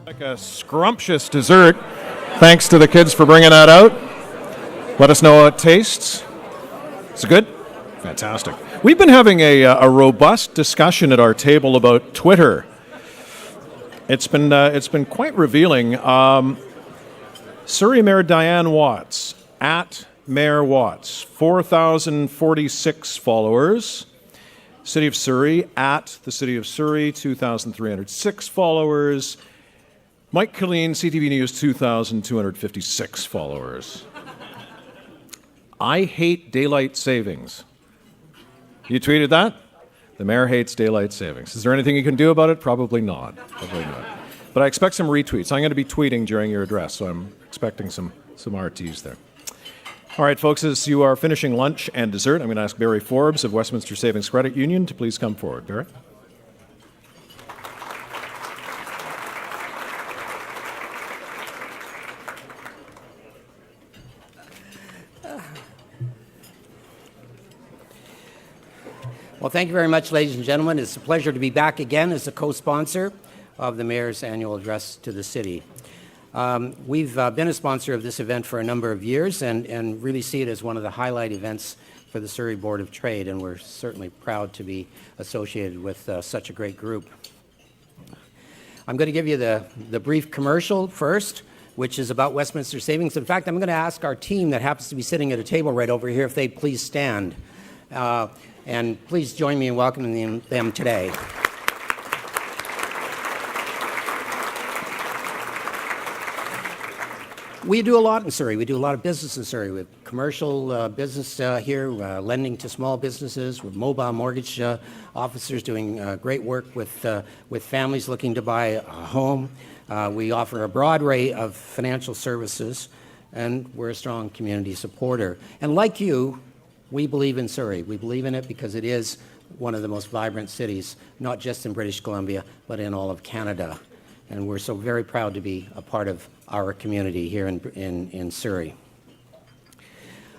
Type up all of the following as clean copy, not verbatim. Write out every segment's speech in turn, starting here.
Like a scrumptious dessert. Thanks to the kids for bringing that out. Let us know how it tastes. Is it good? Fantastic. We've been having a robust discussion at our table about Twitter. It's been quite revealing. Surrey Mayor Diane Watts, at Mayor Watts, 4,046 followers. City of Surrey, at the City of Surrey, 2,306 followers. Mike Killeen, CTV News, 2,256 followers. I hate daylight savings. You tweeted that? The mayor hates daylight savings. Is there anything you can do about it? Probably not. But I expect some retweets. I'm going to be tweeting during your address, so I'm expecting some RTs there. All right, folks, as you are finishing lunch and dessert, I'm going to ask Barry Forbes of Westminster Savings Credit Union to please come forward. Barry? Well, thank you very much, ladies and gentlemen. It's a pleasure to be back again as a co-sponsor of the Mayor's annual address to the city. We've been a sponsor of this event for a number of years and really see it as one of the highlight events for the Surrey Board of Trade, and we're certainly proud to be associated with such a great group. I'm going to give you the brief commercial first, which is about Westminster Savings. In fact, I'm going to ask our team that happens to be sitting at a table right over here if they'd please stand. And please join me in welcoming them today. We do a lot in Surrey. We do a lot of business in Surrey. We have commercial business here, lending to small businesses, with mobile mortgage officers doing great work with families looking to buy a home. We offer a broad array of financial services, and we're a strong community supporter. And like you, we believe in Surrey. We believe in it because it is one of the most vibrant cities, not just in British Columbia, but in all of Canada. And we're so very proud to be a part of our community here in Surrey.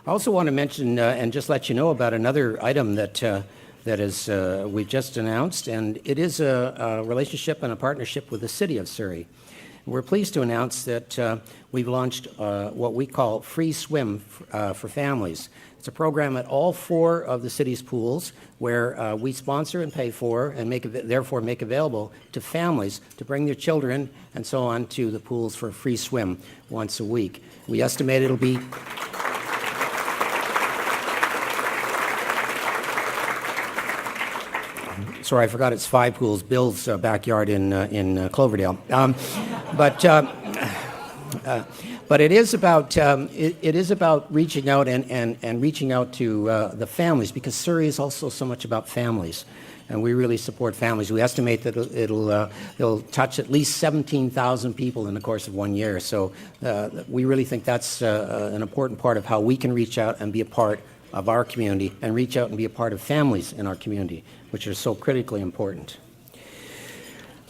I also want to mention and just let you know about another item that we've just announced, and it is a relationship and a partnership with the City of Surrey. We're pleased to announce that we've launched what we call Free Swim for Families. It's a program at all 4 of the city's pools where we sponsor and pay for and therefore make available to families to bring their children and so on to the pools for a free swim once a week. We estimate it'll be sorry, I forgot it's 5 pools. Bill's backyard in Cloverdale. But it is about reaching out and reaching out to the families, because Surrey is also so much about families, and we really support families. We estimate that it'll touch at least 17,000 people in the course of 1 year. So we really think that's an important part of how we can reach out and be a part of our community, and reach out and be a part of families in our community, which are so critically important.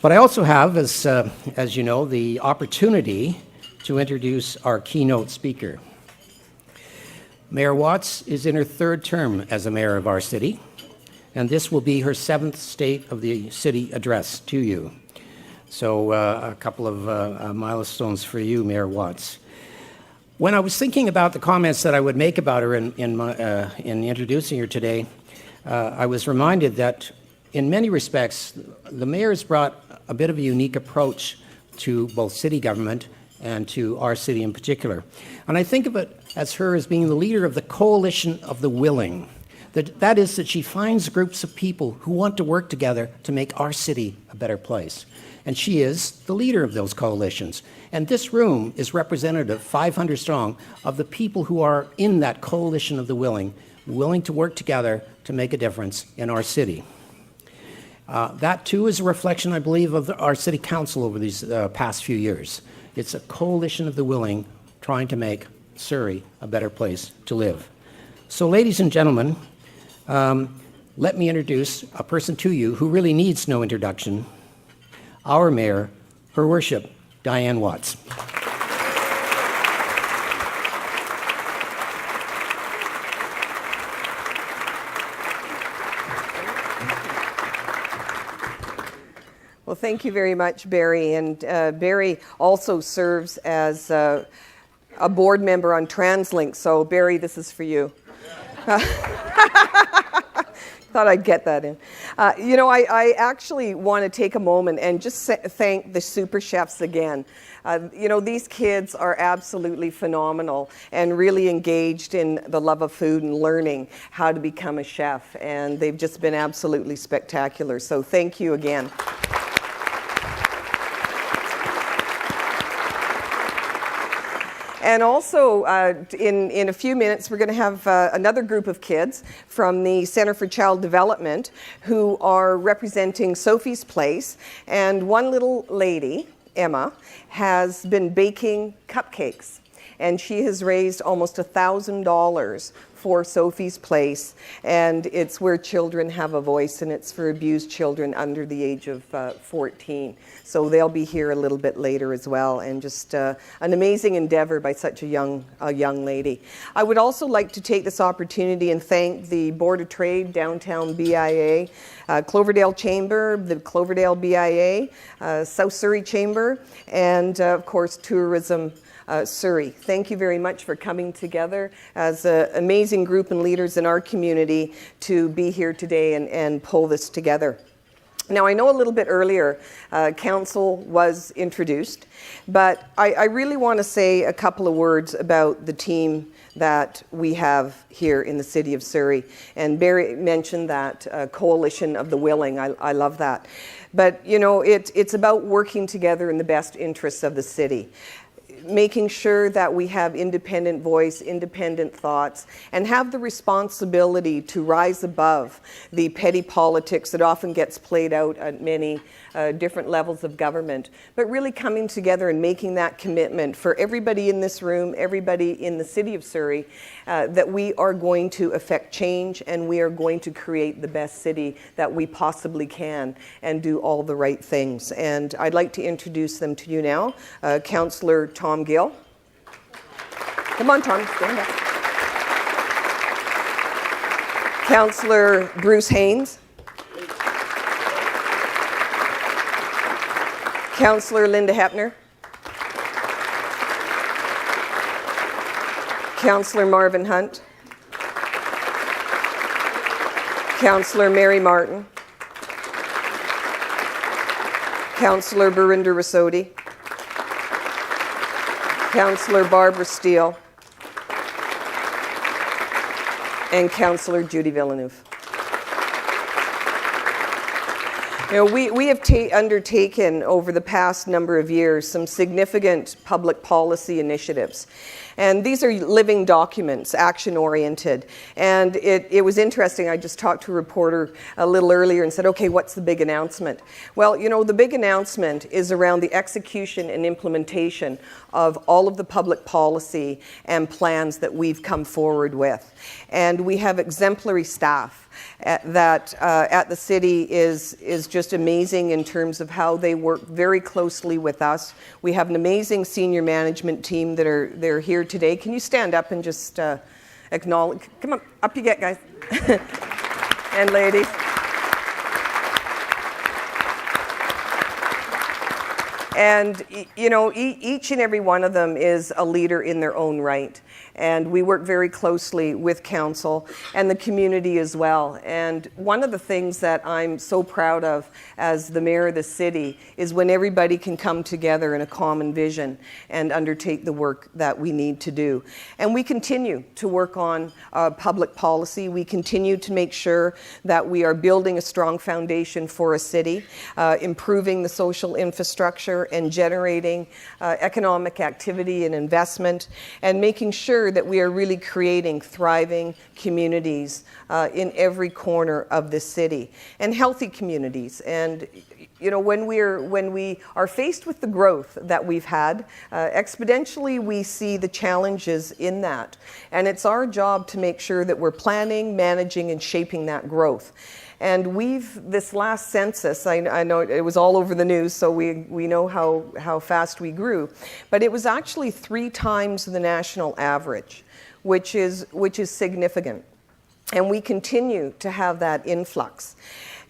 But I also have, as you know, the opportunity to introduce our keynote speaker. Mayor Watts is in her 3rd term as a mayor of our city, and this will be her 7th State of the City address to you. So a couple of milestones for you, Mayor Watts. When I was thinking about the comments that I would make about her in introducing her today, I was reminded that in many respects, the mayor's brought a bit of a unique approach to both city government and to our city in particular. And I think of it as her as being the leader of the coalition of the willing. That is that she finds groups of people who want to work together to make our city a better place. And she is the leader of those coalitions. And this room is representative, 500 strong, of the people who are in that coalition of the willing to work together to make a difference in our city. That, too, is a reflection, I believe, of our city council over these past few years. It's a coalition of the willing trying to make Surrey a better place to live. So, ladies and gentlemen, let me introduce a person to you who really needs no introduction, our mayor, Her Worship, Diane Watts. Well, thank you very much, Barry. And Barry also serves as a board member on TransLink. So, Barry, this is for you. Thought I'd get that in. I actually want to take a moment and just thank the super chefs again. These kids are absolutely phenomenal and really engaged in the love of food and learning how to become a chef. And they've just been absolutely spectacular. So thank you again. And also, in a few minutes, we're going to have another group of kids from the Centre for Child Development who are representing Sophie's Place. And one little lady, Emma, has been baking cupcakes. And she has raised almost $1,000 for Sophie's Place, and it's where children have a voice, and it's for abused children under the age of 14. So they'll be here a little bit later as well, and just an amazing endeavor by such a young lady. I would also like to take this opportunity and thank the Board of Trade, Downtown BIA, Cloverdale Chamber, the Cloverdale BIA, South Surrey Chamber, and of course Tourism Surrey. Thank you very much for coming together as an amazing group and leaders in our community to be here today and pull this together. Now, I know a little bit earlier, council was introduced, but I really want to say a couple of words about the team that we have here in the city of Surrey. And Barry mentioned that coalition of the willing. I love that. But, it's about working together in the best interests of the city, making sure that we have independent voice, independent thoughts, and have the responsibility to rise above the petty politics that often gets played out at many different levels of government, but really coming together and making that commitment for everybody in this room, everybody in the city of Surrey, that we are going to affect change and we are going to create the best city that we possibly can and do all the right things. And I'd like to introduce them to you now. Councillor Tom Gill. Come on, Tom, stand up. Councillor Bruce Haynes. Councillor Linda Hepner. Councillor Marvin Hunt. Councillor Mary Martin. Councillor Burinder Rasodi. Councillor Barbara Steele. And Councillor Judy Villeneuve. We have undertaken over the past number of years some significant public policy initiatives. And these are living documents, action-oriented. And it was interesting. I just talked to a reporter a little earlier and said, okay, what's the big announcement? Well, the big announcement is around the execution and implementation of all of the public policy and plans that we've come forward with. And we have exemplary staff that at the city is just amazing in terms of how they work very closely with us. We have an amazing senior management team they're here today. Can you stand up and just acknowledge? Come on, up you get, guys. And ladies. And, each and every one of them is a leader in their own right. And we work very closely with council and the community as well. And one of the things that I'm so proud of as the mayor of the city is when everybody can come together in a common vision and undertake the work that we need to do. And we continue to work on public policy. We continue to make sure that we are building a strong foundation for a city, improving the social infrastructure and generating economic activity and investment, and making sure that we are really creating thriving communities in every corner of the city, and healthy communities. And when we are faced with the growth that we've had, exponentially we see the challenges in that. And it's our job to make sure that we're planning, managing, and shaping that growth. And this last census, I know it was all over the news, so we know how fast we grew, but it was actually 3 times the national average, which is significant. And we continue to have that influx.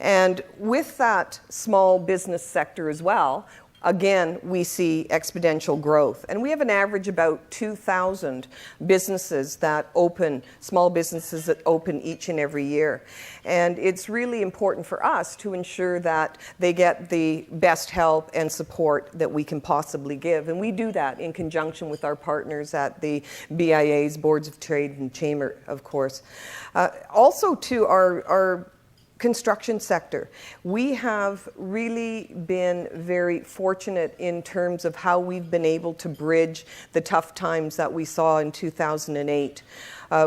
And with that small business sector as well, again, we see exponential growth. And we have an average about 2,000 businesses that open, small businesses that open each and every year. And it's really important for us to ensure that they get the best help and support that we can possibly give. And we do that in conjunction with our partners at the BIA's, Boards of Trade and Chamber, of course. Also, to our construction sector. We have really been very fortunate in terms of how we've been able to bridge the tough times that we saw in 2008.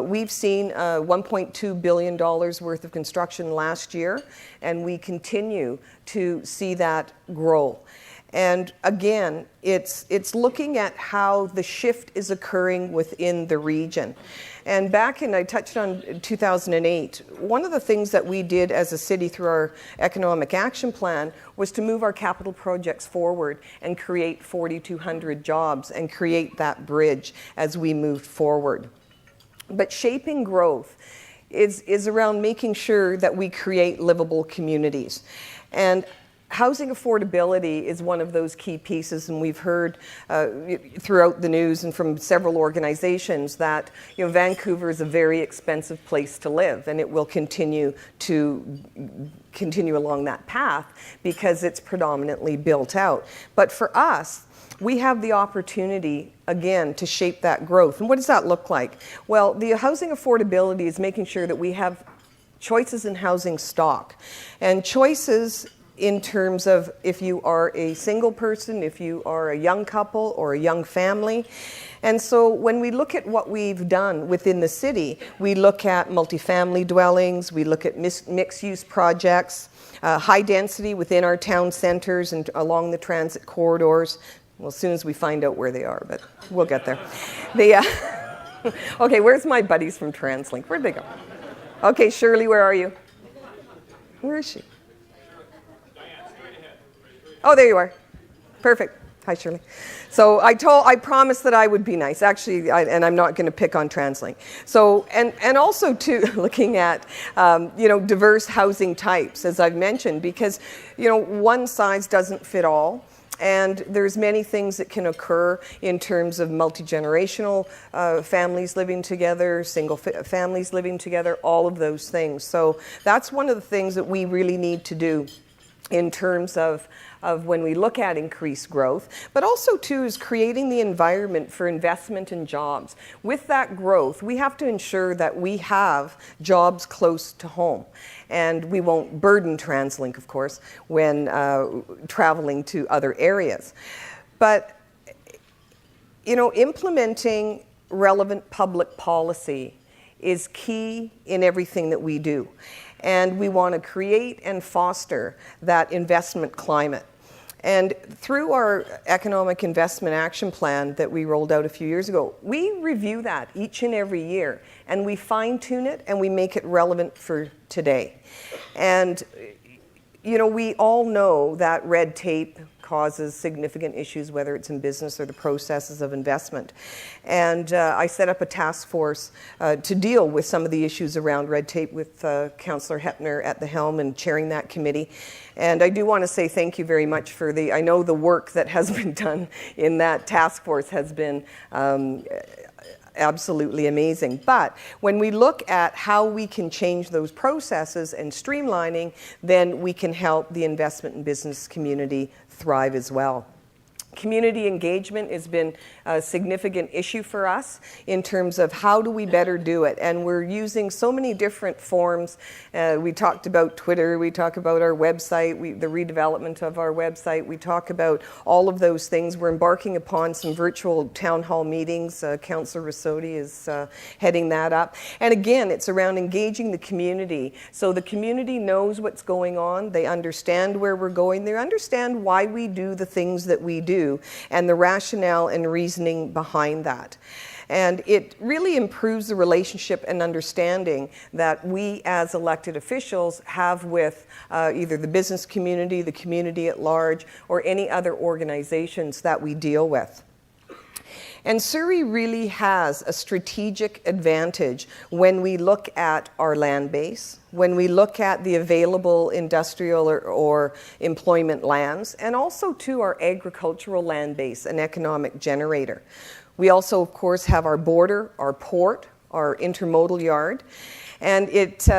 We've seen $1.2 billion worth of construction last year, and we continue to see that grow. And again, it's looking at how the shift is occurring within the region. And back in, I touched on 2008, one of the things that we did as a city through our economic action plan was to move our capital projects forward and create 4,200 jobs and create that bridge as we moved forward. But shaping growth is around making sure that we create livable communities. And housing affordability is one of those key pieces, and we've heard throughout the news and from several organizations that Vancouver is a very expensive place to live, and it will continue along that path because it's predominantly built out. But for us, we have the opportunity, again, to shape that growth. And what does that look like? Well, the housing affordability is making sure that we have choices in housing stock, and choices in terms of if you are a single person, if you are a young couple or a young family. And so when we look at what we've done within the city, we look at multifamily dwellings, we look at mixed-use projects, high density within our town centers and along the transit corridors. Well, as soon as we find out where they are, but we'll get there. Okay, where's my buddies from TransLink? Where'd they go? Okay, Shirley, where are you? Where is she? Oh, there you are. Perfect. Hi, Shirley. So I promised that I would be nice, actually, and I'm not going to pick on TransLink. So, and also too, looking at diverse housing types, as I've mentioned, because one size doesn't fit all. And there's many things that can occur in terms of multi-generational families living together, single families living together, all of those things. So that's one of the things that we really need to do in terms of when we look at increased growth, but also too is creating the environment for investment and jobs. With that growth, we have to ensure that we have jobs close to home. And we won't burden TransLink, of course, when traveling to other areas. But, implementing relevant public policy is key in everything that we do. And we want to create and foster that investment climate. And through our Economic Investment Action Plan that we rolled out a few years ago, we review that each and every year, and we fine-tune it and we make it relevant for today. And, we all know that red tape causes significant issues, whether it's in business or the processes of investment. And I set up a task force to deal with some of the issues around red tape with Councillor Hepner at the helm and chairing that committee. And I do want to say thank you very much for I know the work that has been done in that task force has been absolutely amazing. But when we look at how we can change those processes and streamlining, then we can help the investment and business community thrive as well. Community engagement has been a significant issue for us in terms of how do we better do it. And we're using so many different forms. We talked about Twitter, we talk about our website, the redevelopment of our website, we talk about all of those things. We're embarking upon some virtual town hall meetings. Councillor Rassotti is heading that up. And again, it's around engaging the community. So the community knows what's going on, they understand where we're going, they understand why we do the things that we do, and the rationale and reasoning behind that. And it really improves the relationship and understanding that we as elected officials have with either the business community, the community at large, or any other organizations that we deal with. And Surrey really has a strategic advantage when we look at our land base, when we look at the available industrial or employment lands, and also to our agricultural land base, an economic generator. We also, of course, have our border, our port, our intermodal yard, and it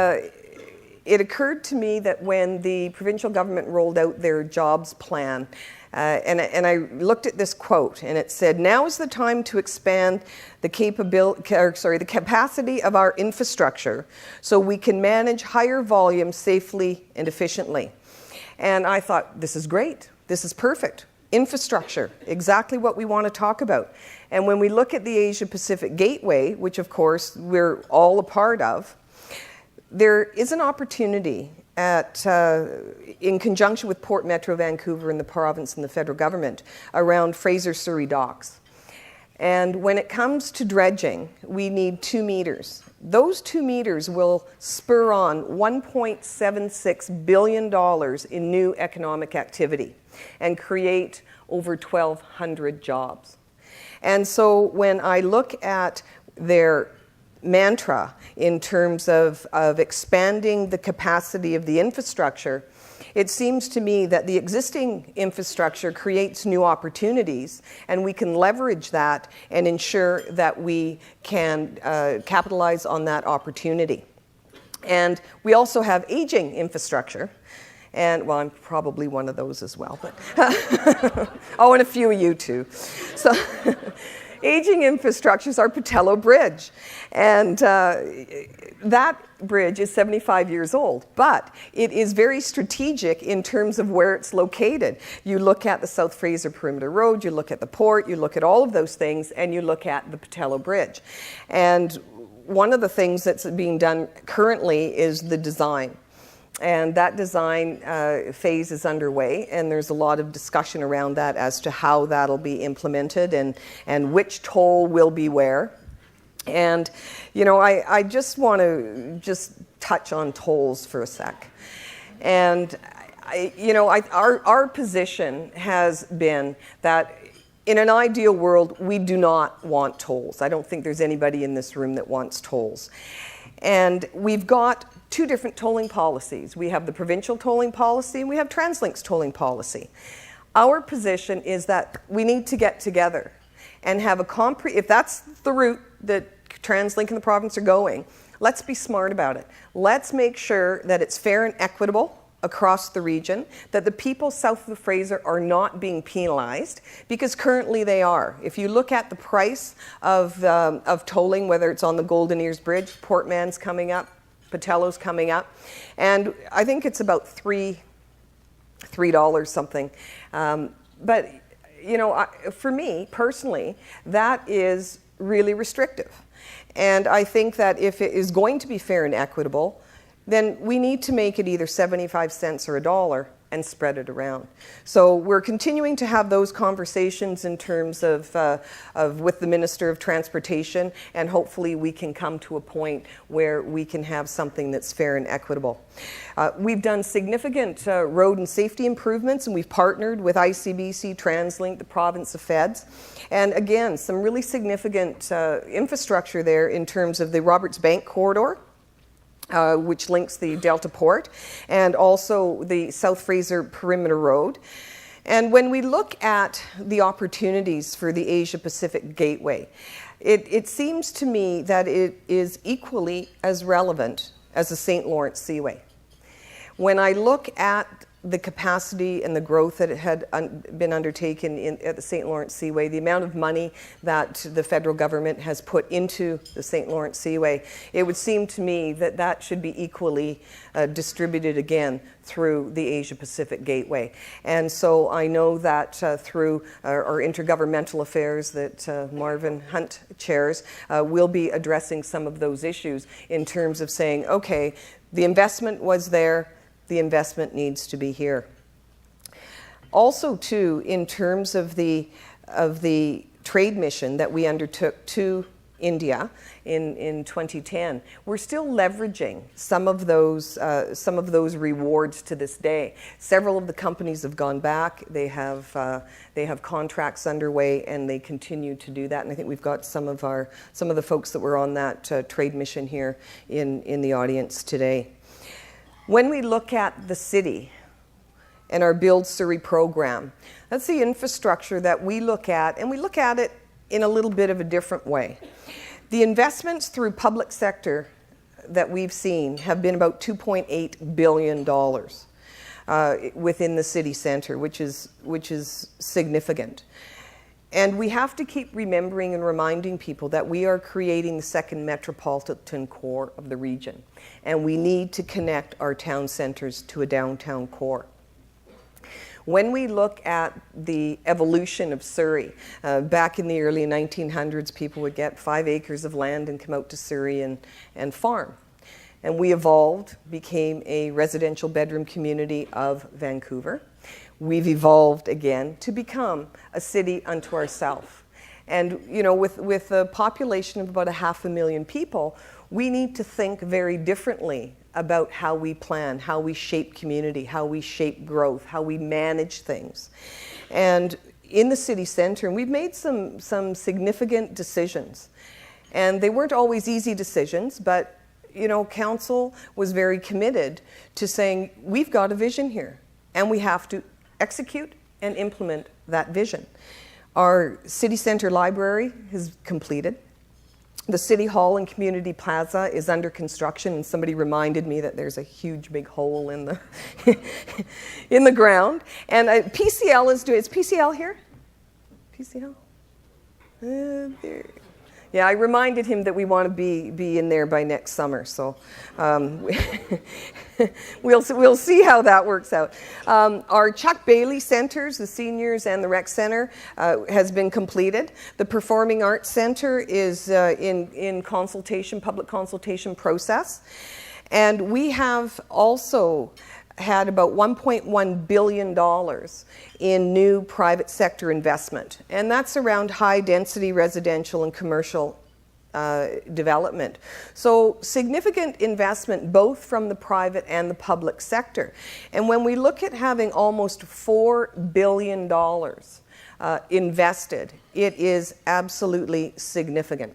occurred to me that when the provincial government rolled out their jobs plan, and I looked at this quote, and it said, "Now is the time to expand the capacity of our infrastructure so we can manage higher volumes safely and efficiently." And I thought, this is great. This is perfect. Infrastructure, exactly what we want to talk about. And when we look at the Asia-Pacific Gateway, which of course we're all a part of, there is an opportunity in conjunction with Port Metro Vancouver and the province and the federal government around Fraser Surrey docks. And when it comes to dredging, we need 2 meters. Those 2 meters will spur on $1.76 billion in new economic activity and create over 1,200 jobs. And so when I look at their mantra in terms of expanding the capacity of the infrastructure, it seems to me that the existing infrastructure creates new opportunities, and we can leverage that and ensure that we can capitalize on that opportunity. And we also have aging infrastructure. And, well, I'm probably one of those as well. But oh, and a few of you too. So aging infrastructure is our Patello Bridge. And that bridge is 75 years old, but it is very strategic in terms of where it's located. You look at the South Fraser Perimeter Road, you look at the port, you look at all of those things, and you look at the Patello Bridge. And one of the things that's being done currently is the design. And that design phase is underway, and there's a lot of discussion around that as to how that'll be implemented and which toll will be where. And, you know, I just want to touch on tolls for a sec. And, our position has been that in an ideal world, we do not want tolls. I don't think there's anybody in this room that wants tolls. And we've got 2 different tolling policies. We have the provincial tolling policy and we have TransLink's tolling policy. Our position is that we need to get together and have if that's the route that TransLink and the province are going, let's be smart about it. Let's make sure that it's fair and equitable across the region, that the people south of the Fraser are not being penalized, because currently they are. If you look at the price of tolling, whether it's on the Golden Ears Bridge, Port Mann's coming up, Patello's coming up, and I think it's about $3 something. But, you know, for me personally, that is really restrictive. And I think that if it is going to be fair and equitable, then we need to make it either 75 cents or $1 and spread it around. So we're continuing to have those conversations in terms of with the Minister of Transportation, and hopefully we can come to a point where we can have something that's fair and equitable. We've done significant road and safety improvements, and we've partnered with ICBC, TransLink, the province of Feds, and again, some really significant infrastructure there in terms of the Roberts Bank corridor, which links the Delta Port, and also the South Fraser Perimeter Road. And when we look at the opportunities for the Asia-Pacific Gateway, it seems to me that it is equally as relevant as the St. Lawrence Seaway. When I look at the capacity and the growth that had been undertaken at the St. Lawrence Seaway, the amount of money that the federal government has put into the St. Lawrence Seaway, it would seem to me that that should be equally distributed again through the Asia-Pacific Gateway. And so I know that through our intergovernmental affairs that Marvin Hunt chairs, we'll be addressing some of those issues in terms of saying, okay, the investment was there, the investment needs to be here. Also, too, in terms of the trade mission that we undertook to India in 2010, we're still leveraging some of those rewards to this day. Several of the companies have gone back. They have contracts underway, and they continue to do that. And I think we've got some of the folks that were on that trade mission here in the audience today. When we look at the city and our Build Surrey program, that's the infrastructure that we look at, and we look at it in a little bit of a different way. The investments through public sector that we've seen have been about $2.8 billion within the city centre, which is significant. And we have to keep remembering and reminding people that we are creating the second metropolitan core of the region, and we need to connect our town centres to a downtown core. When we look at the evolution of Surrey, back in the early 1900s, people would get 5 acres of land and come out to Surrey and farm. And we evolved, became a residential bedroom community of Vancouver. We've evolved again to become a city unto ourselves. And with a population of about 500,000 people, we need to think very differently about how we plan, how we shape community, how we shape growth, how we manage things. And in the city centre, we've made some significant decisions. And they weren't always easy decisions, but council was very committed to saying, we've got a vision here, and we have to execute and implement that vision. Our city centre library is completed. The City Hall and Community Plaza is under construction, and somebody reminded me that there's a huge big hole in the in the ground. And PCL is doing. Is PCL here? PCL? There. Yeah, I reminded him that we want to be in there by next summer. So we'll see how that works out. Our Chuck Bailey Centres, the seniors and the rec centre, has been completed. The Performing Arts Centre is in consultation, public consultation process. And we have also had about $1.1 billion in new private sector investment. And that's around high density residential and commercial development. So significant investment both from the private and the public sector. And when we look at having almost $4 billion invested, it is absolutely significant.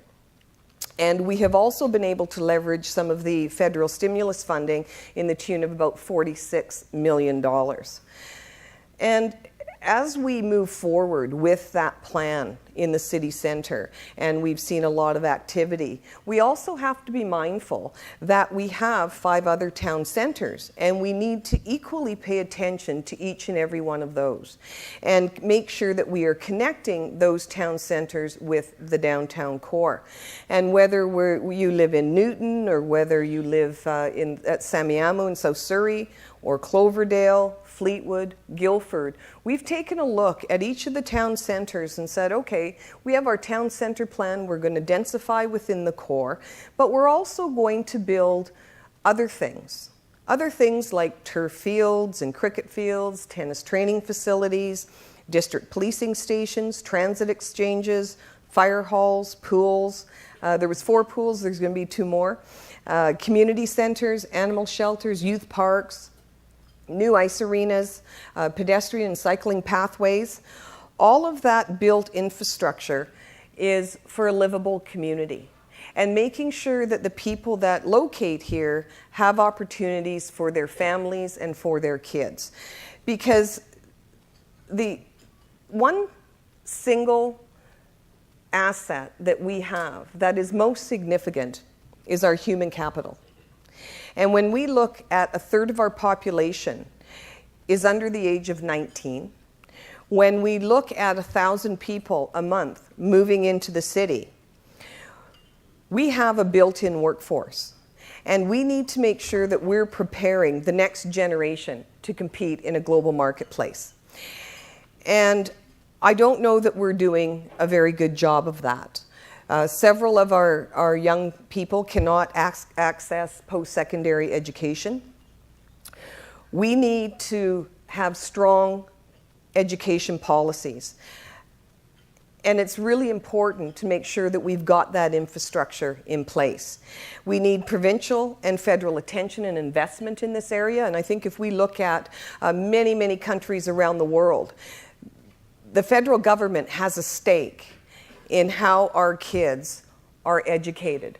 And we have also been able to leverage some of the federal stimulus funding in the tune of about $46 million. And as we move forward with that plan in the city centre, and we've seen a lot of activity, we also have to be mindful that we have 5 other town centres, and we need to equally pay attention to each and every one of those and make sure that we are connecting those town centres with the downtown core. And whether you live in Newton, or whether you live at Samiamo in South Surrey, or Cloverdale, Fleetwood, Guildford, we've taken a look at each of the town centres and said, okay, we have our town centre plan, we're going to densify within the core, but we're also going to build other things like turf fields and cricket fields, tennis training facilities, district policing stations, transit exchanges, fire halls, pools. There was 4 pools, there's going to be 2 more. Community centres, animal shelters, youth parks, new ice arenas, pedestrian and cycling pathways. All of that built infrastructure is for a livable community, and making sure that the people that locate here have opportunities for their families and for their kids. Because the one single asset that we have that is most significant is our human capital. And when we look at 1/3 of our population is under the age of 19, when we look at 1,000 people a month moving into the city, we have a built-in workforce. And we need to make sure that we're preparing the next generation to compete in a global marketplace. And I don't know that we're doing a very good job of that. Several of our young people cannot access post-secondary education. We need to have strong education policies. And it's really important to make sure that we've got that infrastructure in place. We need provincial and federal attention and investment in this area. And I think if we look at many, many countries around the world, the federal government has a stake in how our kids are educated.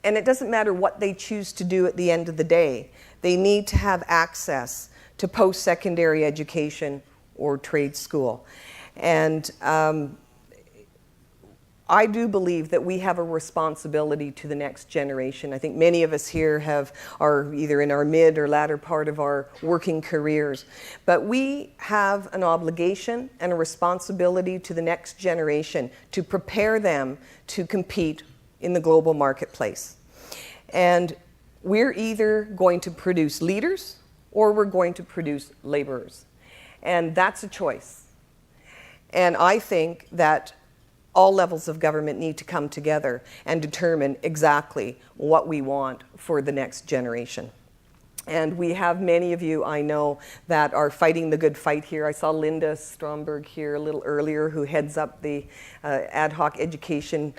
And it doesn't matter what they choose to do at the end of the day. They need to have access to post-secondary education or trade school. And I do believe that we have a responsibility to the next generation. I think many of us here are either in our mid or latter part of our working careers. But we have an obligation and a responsibility to the next generation to prepare them to compete in the global marketplace. And we're either going to produce leaders or we're going to produce laborers. And that's a choice. And I think that all levels of government need to come together and determine exactly what we want for the next generation. And we have many of you, I know, that are fighting the good fight here. I saw Linda Stromberg here a little earlier, who heads up the ad hoc education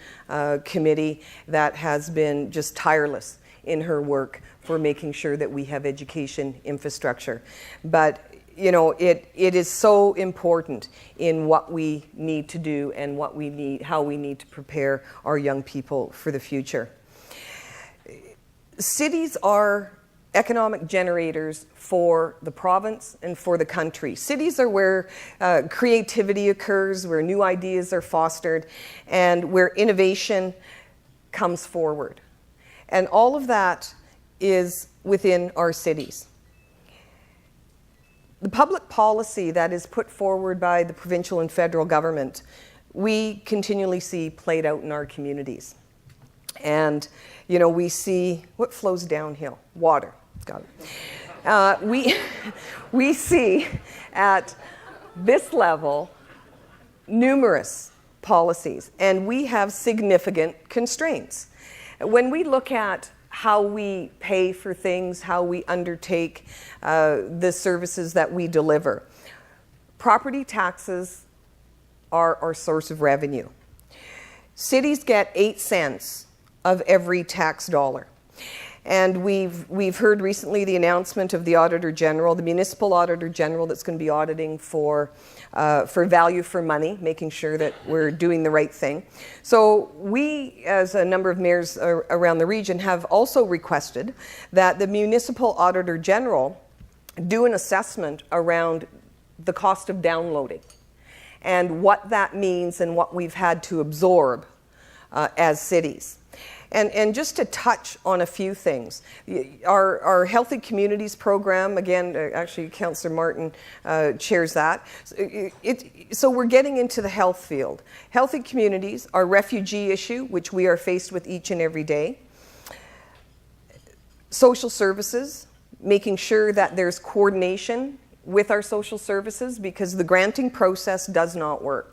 committee that has been just tireless in her work for making sure that we have education infrastructure. But you know, it is so important in what we need to do and how we need to prepare our young people for the future. Cities are economic generators for the province and for the country. Cities are where creativity occurs, where new ideas are fostered, and where innovation comes forward. And all of that is within our cities. The public policy that is put forward by the provincial and federal government, we continually see played out in our communities. And, you know, we see what flows downhill? Water. Got it. We see at this level numerous policies, and we have significant constraints. When we look at how we pay for things, how we undertake the services that we deliver. Property taxes are our source of revenue. Cities get 8 cents of every tax dollar. And we've heard recently the announcement of the Auditor General, the Municipal Auditor General, that's going to be auditing for value for money, making sure that we're doing the right thing. So we, as a number of mayors around the region, have also requested that the Municipal Auditor General do an assessment around the cost of downloading and what that means and what we've had to absorb as cities. And just to touch on a few things, our Healthy Communities program, again, actually Councillor Martin chairs that. So we're getting into the health field. Healthy communities, our refugee issue, which we are faced with each and every day. Social services, making sure that there's coordination with our social services, because the granting process does not work.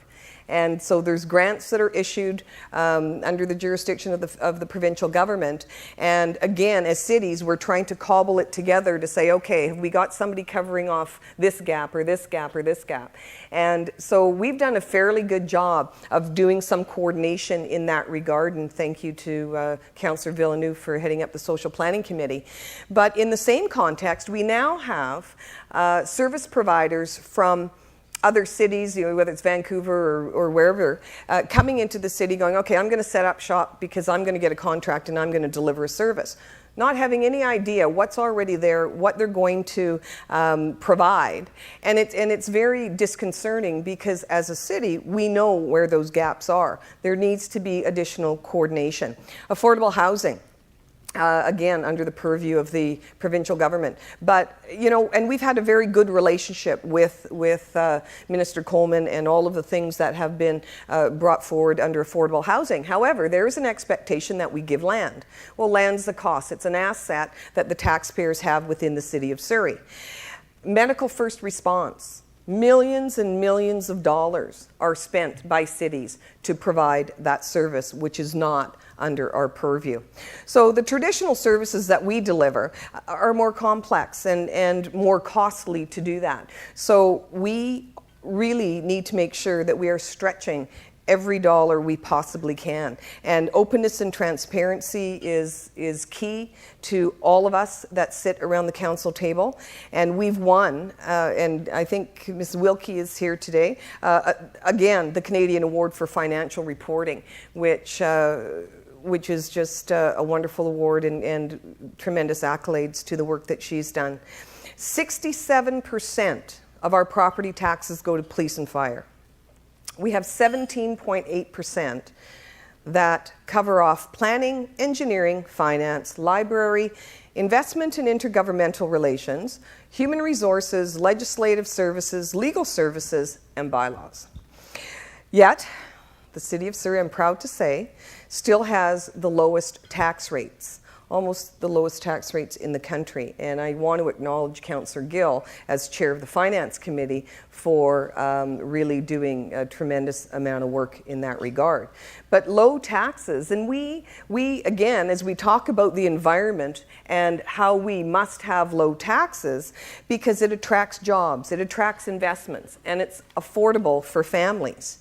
And so there's grants that are issued under the jurisdiction of the provincial government. And again, as cities, we're trying to cobble it together to say, okay, have we got somebody covering off this gap or this gap or this gap? And so we've done a fairly good job of doing some coordination in that regard. And thank you to Councillor Villeneuve for heading up the Social Planning Committee. But in the same context, we now have service providers from other cities, you know, whether it's Vancouver or wherever, coming into the city going, okay, I'm going to set up shop because I'm going to get a contract and I'm going to deliver a service. Not having any idea what's already there, what they're going to provide. And it's very disconcerting because as a city, we know where those gaps are. There needs to be additional coordination. Affordable housing. Again, under the purview of the provincial government. But, you know, and we've had a very good relationship with Minister Coleman and all of the things that have been brought forward under affordable housing. However, there is an expectation that we give land. Well, land's the cost. It's an asset that the taxpayers have within the city of Surrey. Medical first response. Millions and millions of dollars are spent by cities to provide that service, which is not under our purview. So the traditional services that we deliver are more complex and more costly to do that. So we really need to make sure that we are stretching every dollar we possibly can. And openness and transparency is key to all of us that sit around the council table. And we've won, and I think Ms. Wilkie is here today, again, the Canadian Award for Financial Reporting, which is just a wonderful award and tremendous accolades to the work that she's done. 67% of our property taxes go to police and fire. We have 17.8% that cover off planning, engineering, finance, library, investment and intergovernmental relations, human resources, legislative services, legal services, and bylaws. Yet, the City of Surrey, I'm proud to say, still has the lowest tax rates, almost the lowest tax rates in the country. And I want to acknowledge Councillor Gill as chair of the Finance Committee for really doing a tremendous amount of work in that regard. But low taxes, and we again, as we talk about the environment and how we must have low taxes, because it attracts jobs, it attracts investments, and it's affordable for families.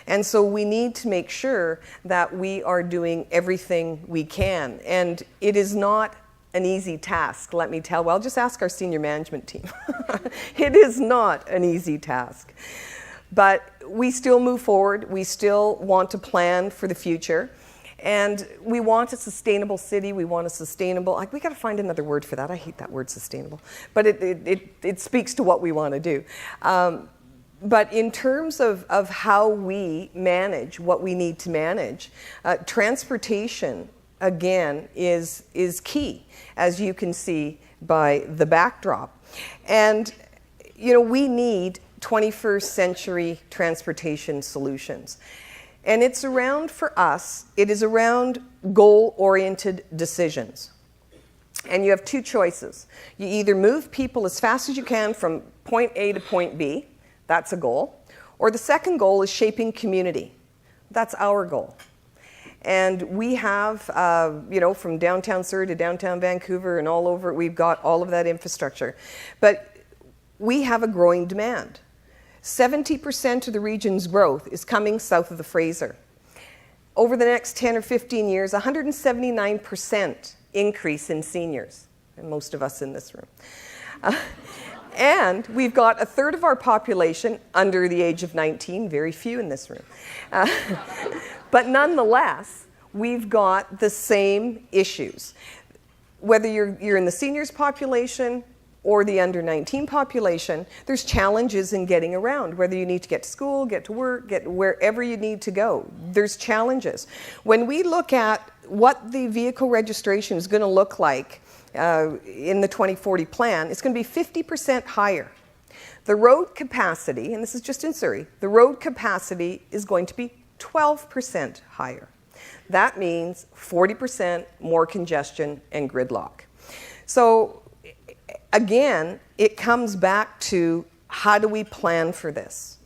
And so we need to make sure that we are doing everything we can. And it is not an easy task, let me tell. Well, just ask our senior management team. It is not an easy task. But we still move forward. We still want to plan for the future. And we want a sustainable city. We want a sustainable, we got to find another word for that. I hate that word sustainable. But it speaks to what we want to do. But in terms of how we manage what we need to manage, transportation, again, is key, as you can see by the backdrop. And, we need 21st century transportation solutions. And it's around, for us, it is around goal-oriented decisions. And you have two choices. You either move people as fast as you can from point A to point B. That's a goal. Or the second goal is shaping community. That's our goal. And we have, from downtown Surrey to downtown Vancouver and all over, we've got all of that infrastructure. But we have a growing demand. 70% of the region's growth is coming south of the Fraser. Over the next 10 or 15 years, 179% increase in seniors, and most of us in this room. And we've got a third of our population under the age of 19, very few in this room. But nonetheless, we've got the same issues. Whether you're in the seniors population or the under 19 population, there's challenges in getting around, whether you need to get to school, get to work, get wherever you need to go. There's challenges. When we look at what the vehicle registration is going to look like in the 2040 plan, it's going to be 50% higher. The road capacity, and this is just in Surrey, the road capacity is going to be 12% higher. That means 40% more congestion and gridlock. So again, it comes back to how do we plan for this?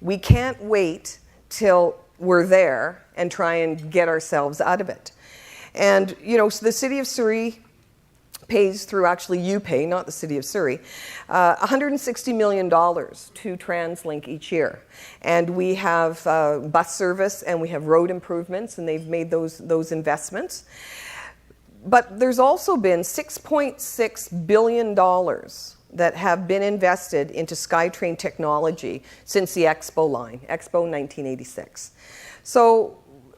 We can't wait till we're there and try and get ourselves out of it. And, so the City of Surrey pays through, actually you pay, not the City of Surrey, $160 million to TransLink each year. And we have bus service and we have road improvements, and they've made those investments. But there's also been $6.6 billion that have been invested into SkyTrain technology since the Expo line, Expo 1986. So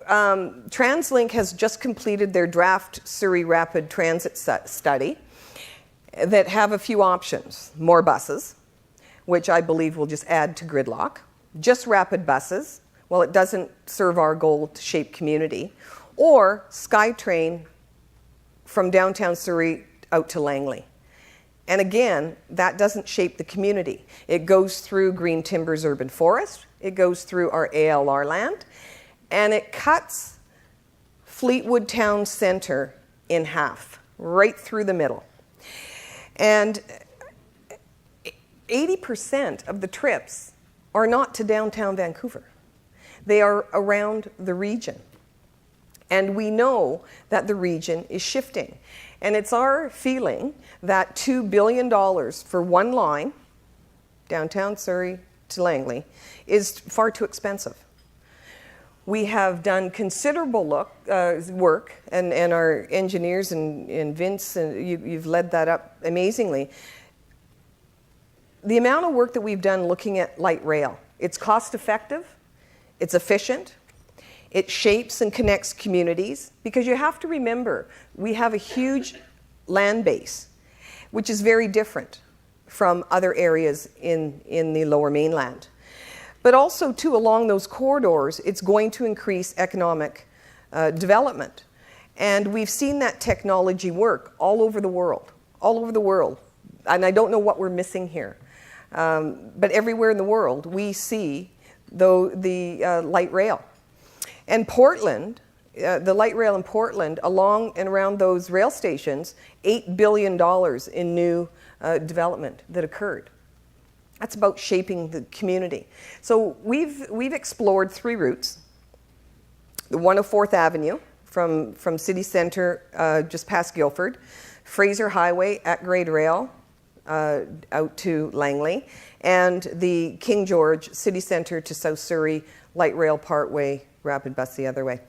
TransLink has just completed their draft Surrey Rapid Transit study that have a few options. More buses, which I believe will just add to gridlock. Just rapid buses, well, it doesn't serve our goal to shape community. Or SkyTrain from downtown Surrey out to Langley. And again, that doesn't shape the community. It goes through Green Timbers Urban Forest, it goes through our ALR land, and it cuts Fleetwood Town Centre in half, right through the middle. And 80% of the trips are not to downtown Vancouver. They are around the region. And we know that the region is shifting. And it's our feeling that $2 billion for one line, downtown Surrey to Langley is far too expensive. We have done considerable work, and our engineers and Vince, and you've led that up amazingly. The amount of work that we've done looking at light rail, it's cost effective, it's efficient, it shapes and connects communities, because you have to remember, we have a huge land base, which is very different from other areas in the Lower Mainland. But also, too, along those corridors, it's going to increase economic development. And we've seen that technology work all over the world, all over the world. And I don't know what we're missing here. But everywhere in the world, we see the light rail. And Portland, the light rail in Portland, along and around those rail stations, $8 billion in new development that occurred. That's about shaping the community. So we've explored 3 routes. The 104th Avenue from City Centre just past Guildford, Fraser Highway at Grade Rail out to Langley, and the King George City Centre to South Surrey light rail partway, rapid bus the other way.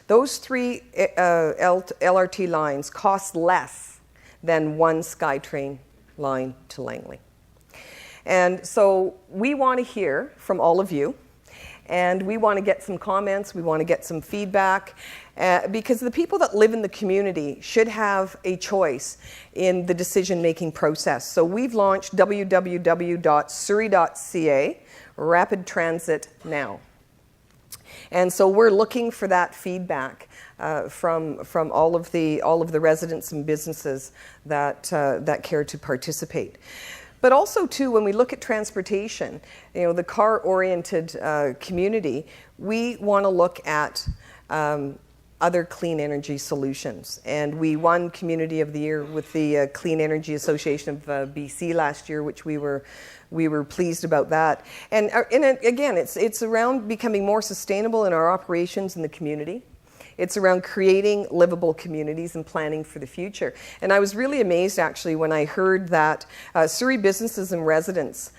Those 3 LRT lines cost less than one SkyTrain line to Langley. And so we want to hear from all of you, and we want to get some comments, we want to get some feedback, because the people that live in the community should have a choice in the decision-making process. So we've launched www.surrey.ca, Rapid Transit Now. And so we're looking for that feedback from all of the residents and businesses that care to participate. But also, too, when we look at transportation, the car-oriented community, we want to look at other clean energy solutions. And we won Community of the Year with the Clean Energy Association of BC last year, which we were pleased about that. And again, it's around becoming more sustainable in our operations in the community. It's around creating livable communities and planning for the future. And I was really amazed, actually, when I heard that Surrey businesses and residents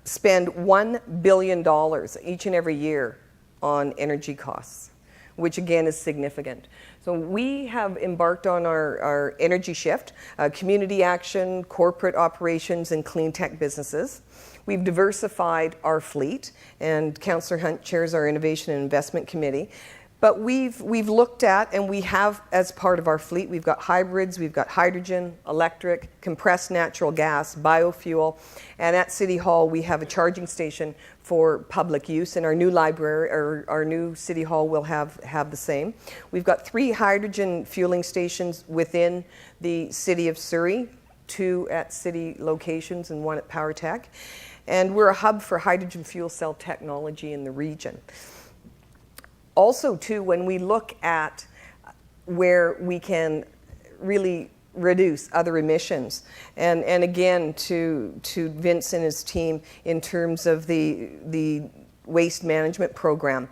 spend $1 billion each and every year on energy costs, which, again, is significant. So we have embarked on our energy shift, community action, corporate operations, and clean tech businesses. We've diversified our fleet, and Councillor Hunt chairs our Innovation and Investment Committee. But we've looked at, and we have as part of our fleet, we've got hybrids, we've got hydrogen, electric, compressed natural gas, biofuel, and at City Hall we have a charging station for public use, and our new library, or our new City Hall will have the same. We've got 3 hydrogen fueling stations within the City of Surrey, 2 at city locations and 1 at PowerTech. And we're a hub for hydrogen fuel cell technology in the region. Also, too, when we look at where we can really reduce other emissions, and again, to Vince and his team in terms of the waste management program,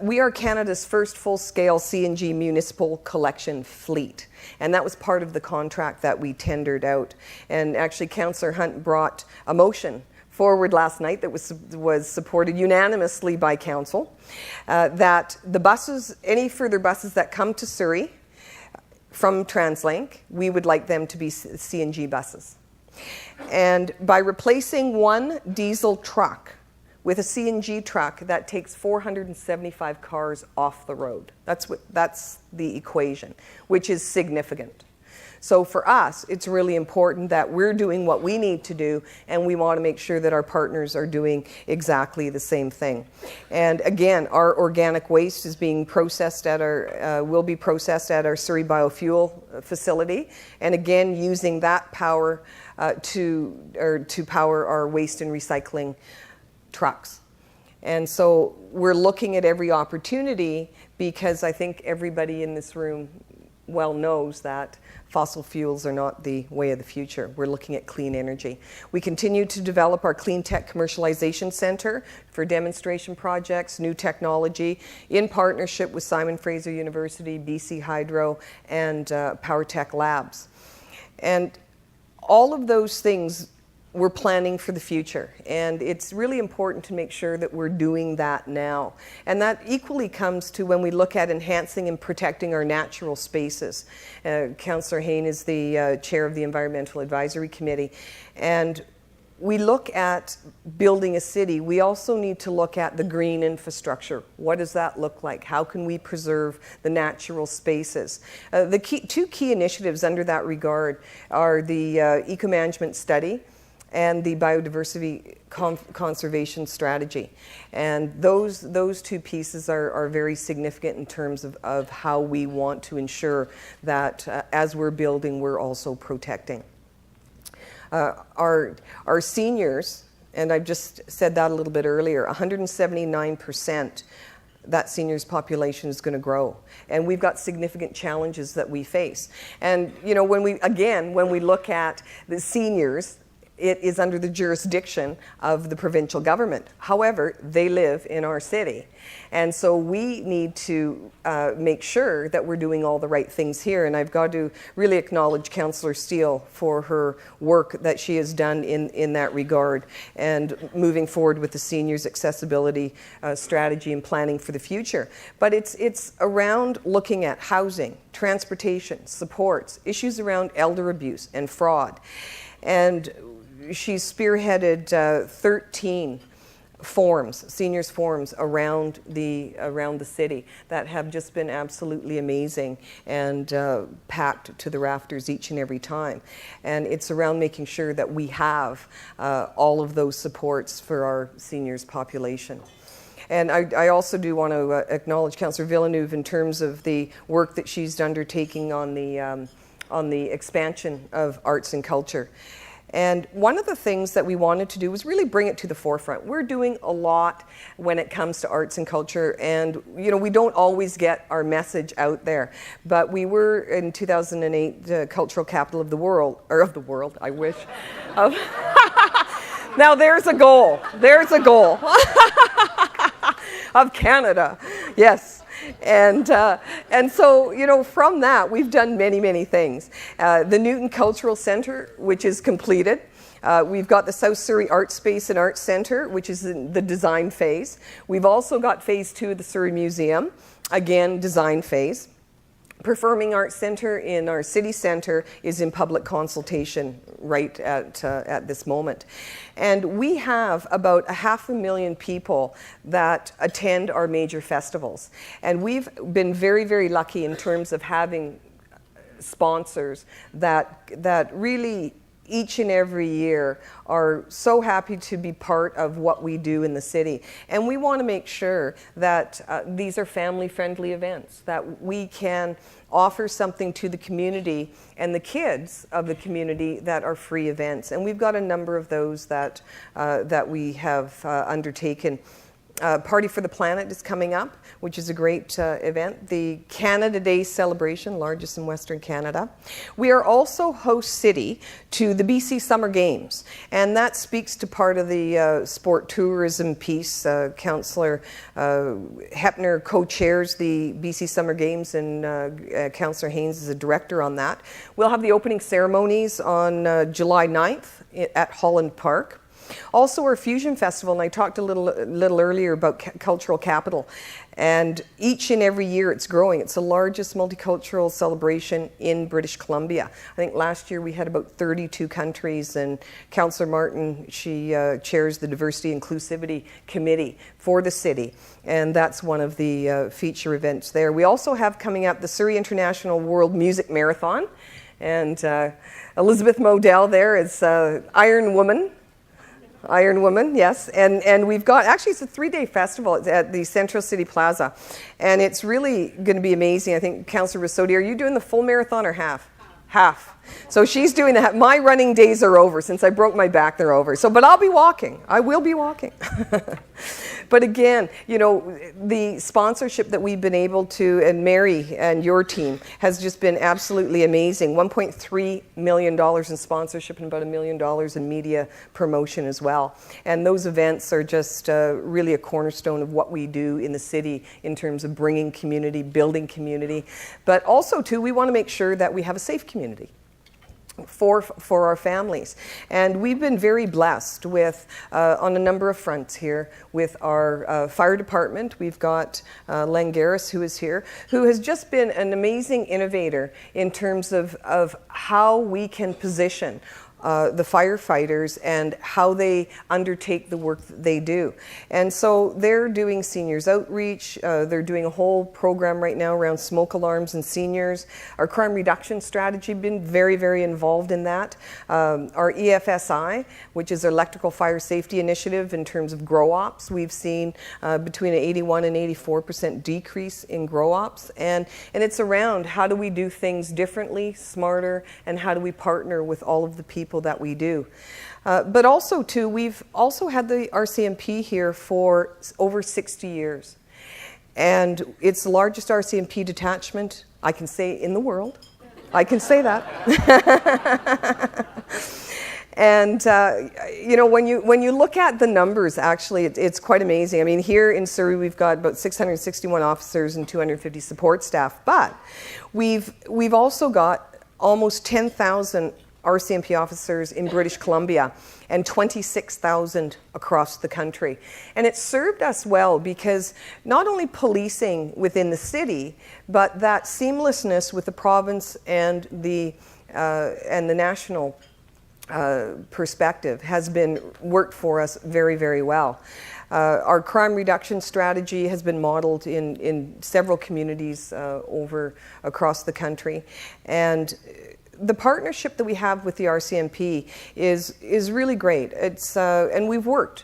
we are Canada's first full-scale CNG municipal collection fleet, and that was part of the contract that we tendered out. And actually, Councillor Hunt brought a motion forward last night that was supported unanimously by Council, that the buses, any further buses that come to Surrey from TransLink, we would like them to be CNG buses. And by replacing one diesel truck with a CNG truck, that takes 475 cars off the road. That's the equation, which is significant. So for us, it's really important that we're doing what we need to do, and we want to make sure that our partners are doing exactly the same thing. And again, our organic waste is being processed at will be processed at our Surrey Biofuel facility, and again, using that power to power our waste and recycling trucks. And so we're looking at every opportunity, because I think everybody in this room well knows that fossil fuels are not the way of the future. We're looking at clean energy. We continue to develop our Clean Tech Commercialization Centre for demonstration projects, new technology, in partnership with Simon Fraser University, BC Hydro, and PowerTech Labs. And all of those things we're planning for the future, and it's really important to make sure that we're doing that now. And that equally comes to when we look at enhancing and protecting our natural spaces. Councillor Hayne is the chair of the Environmental Advisory Committee, and we look at building a city. We also need to look at the green infrastructure. What does that look like? How can we preserve the natural spaces? The two key initiatives under that regard are the eco-management study and the biodiversity conservation strategy. And those two pieces are very significant in terms of how we want to ensure that as we're building, we're also protecting. Our seniors, and I've just said that a little bit earlier, 179%, that seniors population is going to grow. And we've got significant challenges that we face. And, you know, when we look at the seniors, it is under the jurisdiction of the provincial government. However, they live in our city. And so we need to make sure that we're doing all the right things here. And I've got to really acknowledge Councillor Steele for her work that she has done in that regard, and moving forward with the seniors accessibility strategy and planning for the future. But it's around looking at housing, transportation, supports, issues around elder abuse and fraud. And she's spearheaded 13 forums, seniors forums around the city that have just been absolutely amazing and packed to the rafters each and every time. And it's around making sure that we have all of those supports for our seniors population. And I also do want to acknowledge Councillor Villeneuve in terms of the work that she's undertaking on the expansion of arts and culture. And one of the things that we wanted to do was really bring it to the forefront. We're doing a lot when it comes to arts and culture, and you know, we don't always get our message out there. But we were in 2008 the cultural capital of the world, I wish. Now there's a goal. There's a goal of Canada. Yes. And so, you know, from that, we've done many, many things. The Newton Cultural Centre, which is completed. We've got the South Surrey Art Space and Arts Centre, which is in the design phase. We've also got phase 2 of the Surrey Museum, again, design phase. Performing Arts Centre in our city centre is in public consultation right at this moment. And we have about 500,000 people that attend our major festivals. And we've been very, very lucky in terms of having sponsors that really each and every year are so happy to be part of what we do in the city. And we want to make sure that these are family-friendly events, that we can offer something to the community and the kids of the community that are free events. And we've got a number of those that we have undertaken. Party for the Planet is coming up, which is a great event. The Canada Day celebration, largest in Western Canada. We are also host city to the BC Summer Games, and that speaks to part of the sport tourism piece. Councillor Hepner co-chairs the BC Summer Games, and Councillor Haynes is a director on that. We'll have the opening ceremonies on July 9th at Holland Park. Also, our Fusion Festival, and I talked a little earlier about cultural capital, and each and every year it's growing. It's the largest multicultural celebration in British Columbia. I think last year we had about 32 countries, and Councillor Martin, she chairs the Diversity Inclusivity Committee for the city, and that's one of the feature events there. We also have coming up the Surrey International World Music Marathon, and Elizabeth Modell there is Iron Woman, yes. And we've got, actually it's a 3-day festival at the Central City Plaza. And it's really going to be amazing. I think Councillor Rissotti, are you doing the full marathon or half? Half. So she's doing that. My running days are over. Since I broke my back, they're over. So, but I'll be walking. I will be walking. But again, you know, the sponsorship that we've been able to, and Mary and your team, has just been absolutely amazing. $1.3 million in sponsorship and about $1 million in media promotion as well. And those events are just really a cornerstone of what we do in the city in terms of bringing community, building community. But also, too, we want to make sure that we have a safe community. for our families. And we've been very blessed with, on a number of fronts here, with our fire department. We've got Len Garris, who is here, who has just been an amazing innovator in terms of how we can position the firefighters and how they undertake the work that they do. And so they're doing seniors outreach. They're doing a whole program right now around smoke alarms and seniors. Our crime reduction strategy been very, very involved in that. Our EFSI, which is our Electrical Fire Safety Initiative in terms of grow ops, we've seen between an 81 and 84% decrease in grow ops. And it's around how do we do things differently, smarter, and how do we partner with all of the people that we do. But also, too, we've also had the RCMP here for over 60 years. And it's the largest RCMP detachment, I can say, in the world. I can say that. And, you know, when you look at the numbers, actually, it's quite amazing. I mean, here in Surrey, we've got about 661 officers and 250 support staff. But we've also got almost 10,000 RCMP officers in British Columbia and 26,000 across the country. And it served us well because not only policing within the city, but that seamlessness with the province and the national perspective has been worked for us very, very well. Our crime reduction strategy has been modeled in several communities across the country. And the partnership that we have with the RCMP is really great. It's and we've worked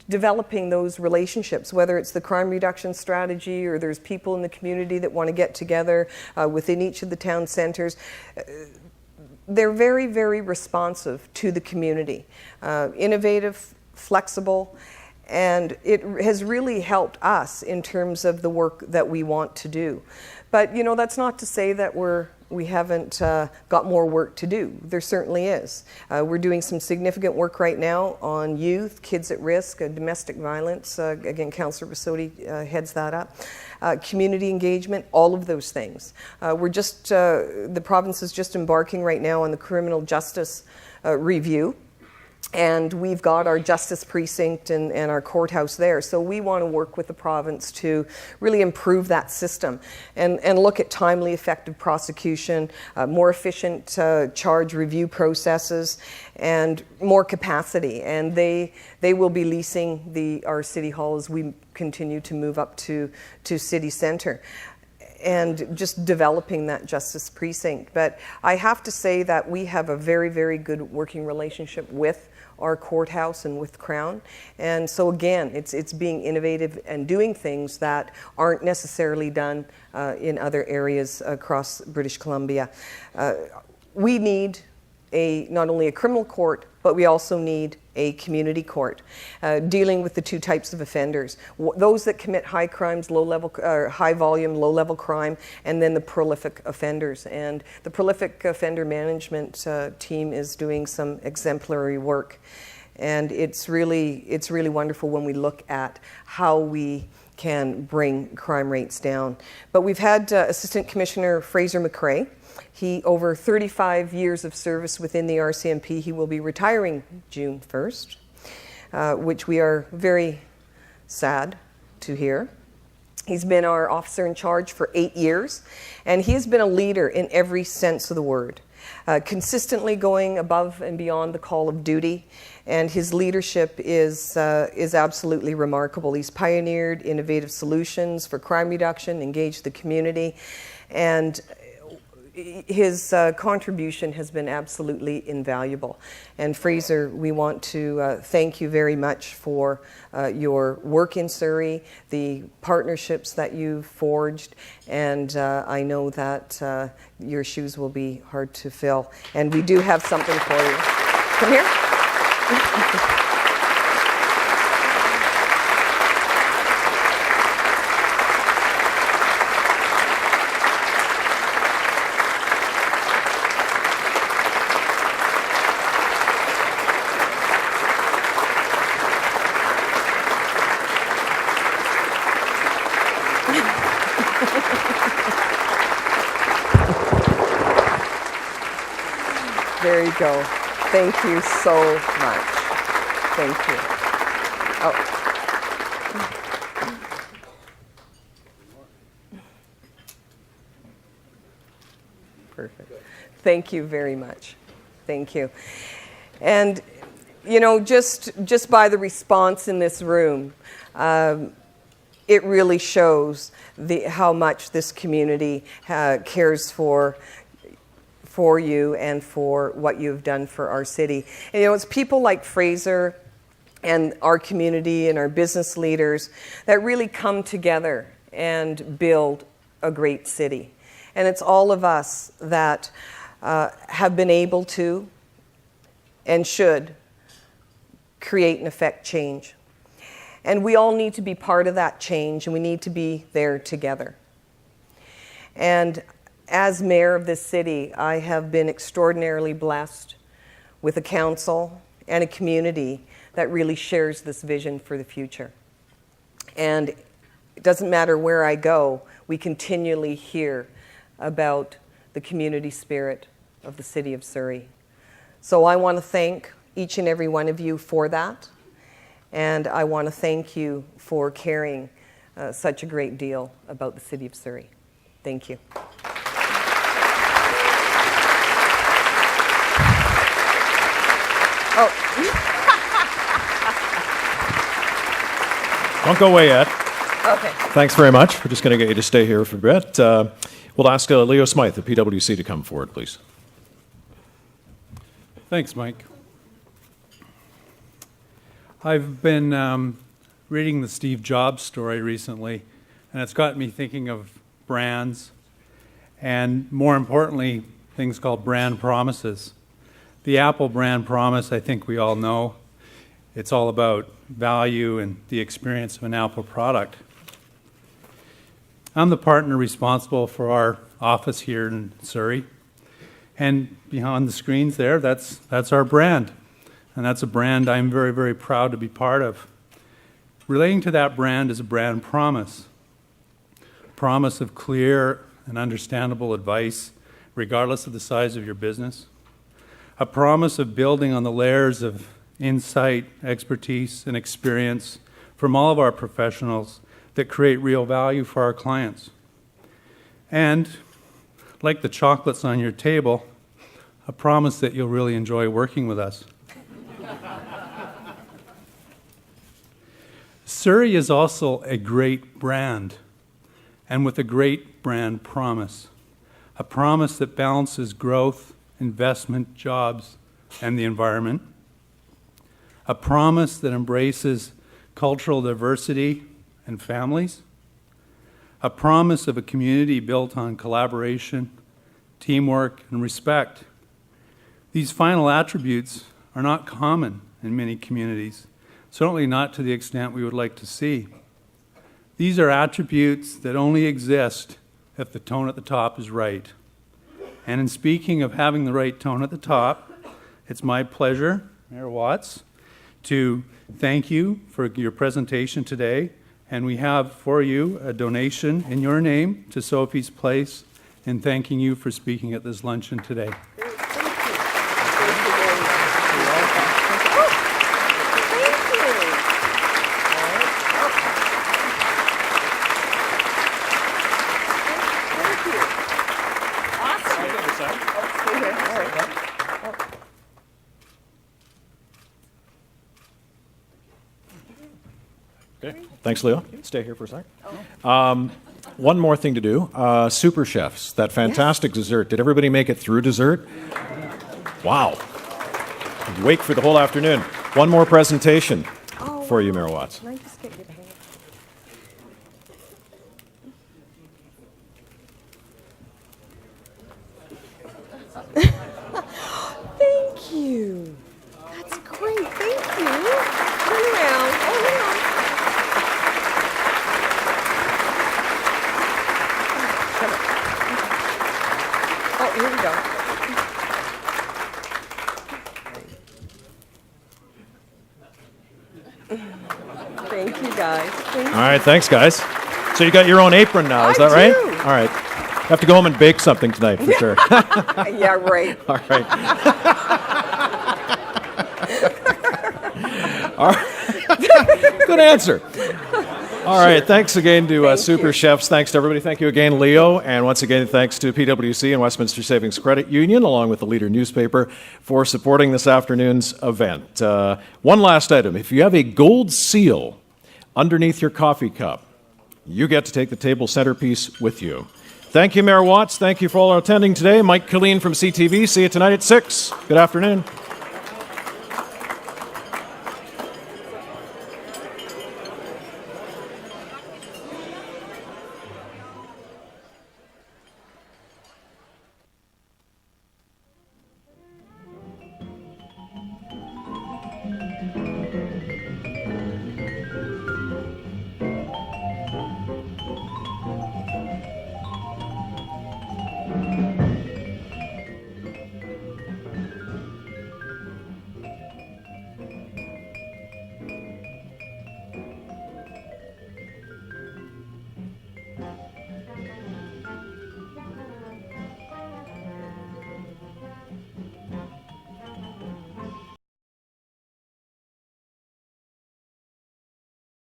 developing those relationships, whether it's the crime reduction strategy or there's people in the community that want to get together within each of the town centres. They're very, very responsive to the community, innovative, flexible, and it has really helped us in terms of the work that we want to do. But you know, that's not to say that we haven't got more work to do. There certainly is. We're doing some significant work right now on youth, kids at risk, domestic violence. Again, Councillor Basotti heads that up. Community engagement, all of those things. The province is just embarking right now on the criminal justice review. And we've got our justice precinct and our courthouse there. So we want to work with the province to really improve that system and look at timely, effective prosecution, more efficient charge review processes, and more capacity. And they will be leasing our city hall as we continue to move up to city centre, and just developing that justice precinct. But I have to say that we have a very, very good working relationship with our courthouse and with Crown. And so again, it's being innovative and doing things that aren't necessarily done in other areas across British Columbia. We need not only a criminal court, but we also need a community court dealing with the two types of offenders: those that commit high crimes, high volume, low level crime, and then the prolific offenders. And the prolific offender management team is doing some exemplary work, and it's really wonderful when we look at how we can bring crime rates down. But we've had Assistant Commissioner Fraser McRae. He, over 35 years of service within the RCMP, he will be retiring June 1st, which we are very sad to hear. He's been our officer in charge for 8 years, and he has been a leader in every sense of the word, consistently going above and beyond the call of duty, and his leadership is absolutely remarkable. He's pioneered innovative solutions for crime reduction, engaged the community, and his contribution has been absolutely invaluable. And Fraser, we want to thank you very much for your work in Surrey, the partnerships that you've forged, and I know that your shoes will be hard to fill. And we do have something for you. Come here. There you go. Thank you so much. Thank you. Oh. Perfect. Thank you very much. Thank you. And, you know, just by the response in this room, it really shows how much this community cares for you and for what you've done for our city. And, you know, it's people like Fraser and our community and our business leaders that really come together and build a great city. And it's all of us that have been able to and should create and affect change. And we all need to be part of that change, and we need to be there together. And as mayor of this city, I have been extraordinarily blessed with a council and a community that really shares this vision for the future. And it doesn't matter where I go, we continually hear about the community spirit of the city of Surrey. So I want to thank each and every one of you for that. And I want to thank you for caring such a great deal about the city of Surrey. Thank you. Oh. Don't go away yet. Okay. Thanks very much. We're just going to get you to stay here for a bit. We'll ask Leo Smythe of PwC to come forward, please. Thanks, Mike. I've been reading the Steve Jobs story recently, and it's got me thinking of brands and, more importantly, things called brand promises. The Apple brand promise, I think we all know. It's all about value and the experience of an Apple product. I'm the partner responsible for our office here in Surrey. And behind the screens there, that's our brand. And that's a brand I'm very, very proud to be part of. Relating to that brand is a brand promise. Promise of clear and understandable advice, regardless of the size of your business. A promise of building on the layers of insight, expertise, and experience from all of our professionals that create real value for our clients. And, like the chocolates on your table, a promise that you'll really enjoy working with us. Surrey is also a great brand, and with a great brand promise. A promise that balances growth, investment, jobs, and the environment. A promise that embraces cultural diversity and families. A promise of a community built on collaboration, teamwork, and respect. These final attributes are not common in many communities, certainly not to the extent we would like to see. These are attributes that only exist if the tone at the top is right. And in speaking of having the right tone at the top, it's my pleasure, Mayor Watts, to thank you for your presentation today. And we have for you a donation in your name to Sophie's Place in thanking you for speaking at this luncheon today. Okay. Thanks, Leo. Stay here for a sec. One more thing to do. Super Chefs, that fantastic dessert. Did everybody make it through dessert? Wow. Wait for the whole afternoon. One more presentation for you, Mayor Watts. Can I just get you to hang it? Thank you. That's great. Thank you. Turn around. Oh, no. Oh, here we go. Thank you, guys. Thank you. All right, thanks, guys. So you got your own apron now, is that right? do. All right. You have to go home and bake something tonight for sure. Yeah, right. All right. Good answer. All right, thanks again to Super Chefs. Thanks to everybody. Thank you again, Leo. And once again, thanks to PwC and Westminster Savings Credit Union, along with the Leader newspaper, for supporting this afternoon's event. One last item. If you have a gold seal underneath your coffee cup, you get to take the table centerpiece with you. Thank you, Mayor Watts. Thank you for all attending today. Mike Killeen from CTV. See you tonight at 6. Good afternoon.